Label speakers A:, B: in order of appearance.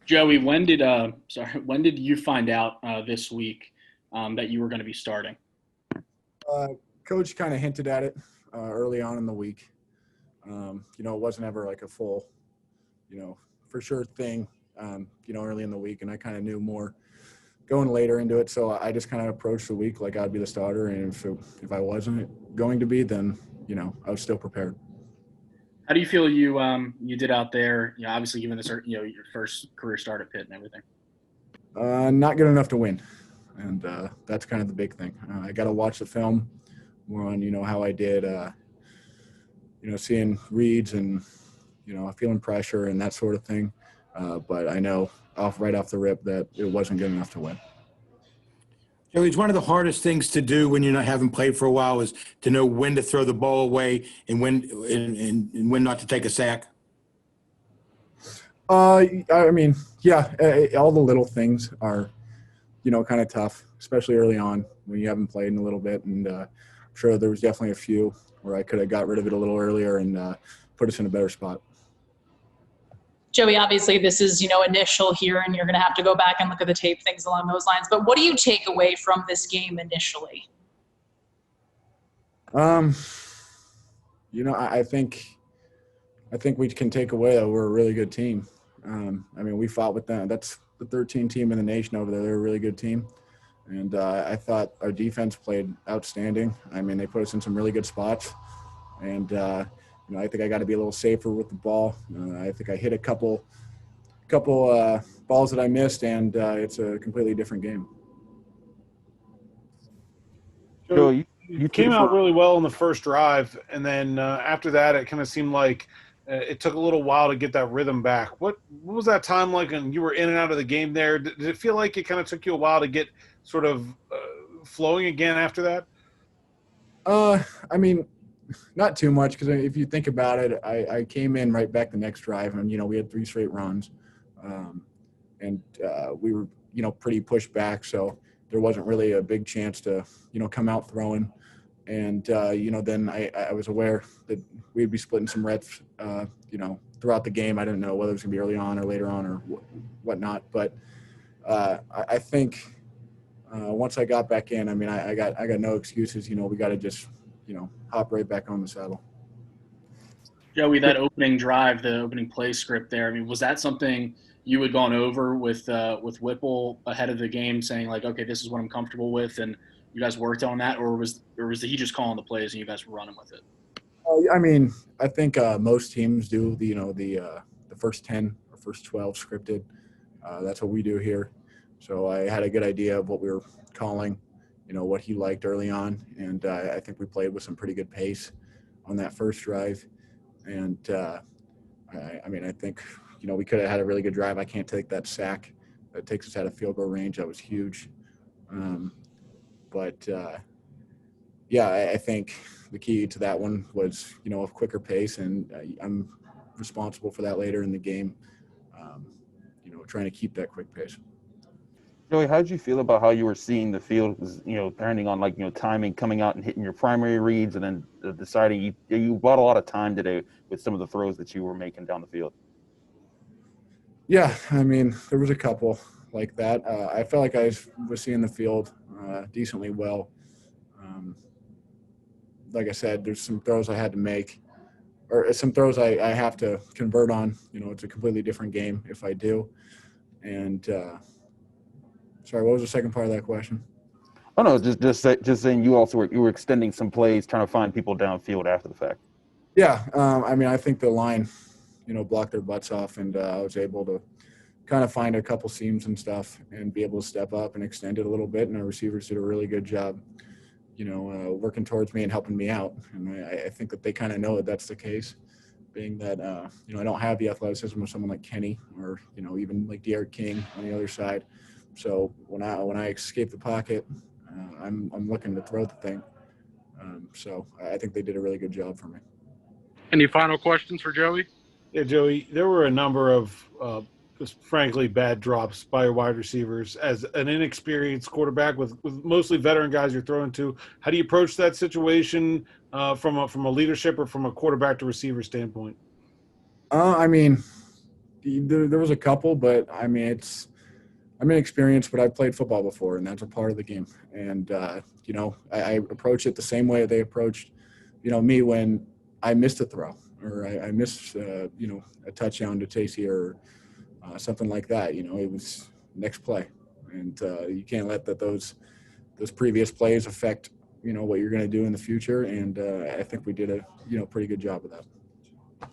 A: Joey, when did you find out this week that you were going to be starting?
B: Uh, Coach kind of hinted at it early on in the week. It wasn't ever like a full, for sure thing, early in the week. And I kind of knew more going later into it. So I just kind of approached the week like I'd be the starter. And if I wasn't going to be, then, I was still prepared.
A: How do you feel you did out there? Obviously given this your first career start at Pitt and everything.
B: Not good enough to win. And that's kind of the big thing. I got to watch the film more on, how I did, seeing reads and, feeling pressure and that sort of thing. But I know right off the rip that it wasn't good enough to win.
C: Joey, it's one of the hardest things to do when haven't played for a while is to know when to throw the ball away and when not to take a sack.
B: I mean, yeah, all the little things are, kind of tough, especially early on when you haven't played in a little bit. And I'm sure there was definitely a few where I could have got rid of it a little earlier and put us in a better spot.
D: Joey, obviously this is, initial here, and you're going to have to go back and look at the tape, things along those lines. But what do you take away from this game initially?
B: I think we can take away that we're a really good team. We fought with them. That's the 13 team in the nation over there. They're a really good team. And I thought our defense played outstanding. They put us in some really good spots. And, I think I got to be a little safer with the ball. I think I hit a couple balls that I missed, and it's a completely different game.
E: So you came out really well in the first drive, and then after that, it kind of seemed like it took a little while to get that rhythm back. What was that time like when you were in and out of the game there? Did it feel like it kind of took you a while to get sort of flowing again after that?
B: Not too much, because if you think about it, I came in right back the next drive, and we had 3 straight runs, and we were pretty pushed back, so there wasn't really a big chance to come out throwing. And then I was aware that we'd be splitting some reps throughout the game. I didn't know whether it was going to be early on or later on or whatnot, but I think once I got back in, I got no excuses. We got to just hop right back on the saddle.
A: Joey, that opening drive, the opening play script there, was that something you had gone over with Whipple ahead of the game, saying like, okay, this is what I'm comfortable with, and you guys worked on that, or was he just calling the plays and you guys were running with it?
B: I think most teams do the first 10 or first 12 scripted. That's what we do here. So I had a good idea of what we were calling, what he liked early on, and I think we played with some pretty good pace on that first drive. And I think we could have had a really good drive. I can't take that sack that takes us out of field goal range. That was huge. I think the key to that one was a quicker pace, and I'm responsible for that later in the game. Trying to keep that quick pace.
F: Joey, how did you feel about how you were seeing the field, turning on timing, coming out and hitting your primary reads, and then deciding you bought a lot of time today with some of the throws that you were making down the field?
B: Yeah, there was a couple like that. I felt like I was seeing the field decently well. Like I said, there's some throws I had to make, or some throws I have to convert on. It's a completely different game if I do. And sorry, what was the second part of that question?
F: Oh no, just saying you were extending some plays, trying to find people downfield after the fact.
B: Yeah, I think the line, blocked their butts off, and I was able to kind of find a couple seams and stuff and be able to step up and extend it a little bit. And our receivers did a really good job, working towards me and helping me out. And I think that they kind of know that that's the case, being that, I don't have the athleticism of someone like Kenny or, even like De'Aaron King on the other side. So when I escape the pocket, I'm looking to throw the thing. So I think they did a really good job for me.
G: Any final questions for Joey?
E: Yeah, Joey, there were a number of just frankly bad drops by your wide receivers. As an inexperienced quarterback with mostly veteran guys you're throwing to, how do you approach that situation from a leadership or from a quarterback to receiver standpoint?
B: there was a couple, but I mean, I'm inexperienced, but I've played football before, and that's a part of the game. And, I approach it the same way they approached, me when I missed a throw or I missed, a touchdown to Tacey or something like that. It was next play. And you can't let those previous plays affect, what you're going to do in the future. And I think we did a, pretty good job of that.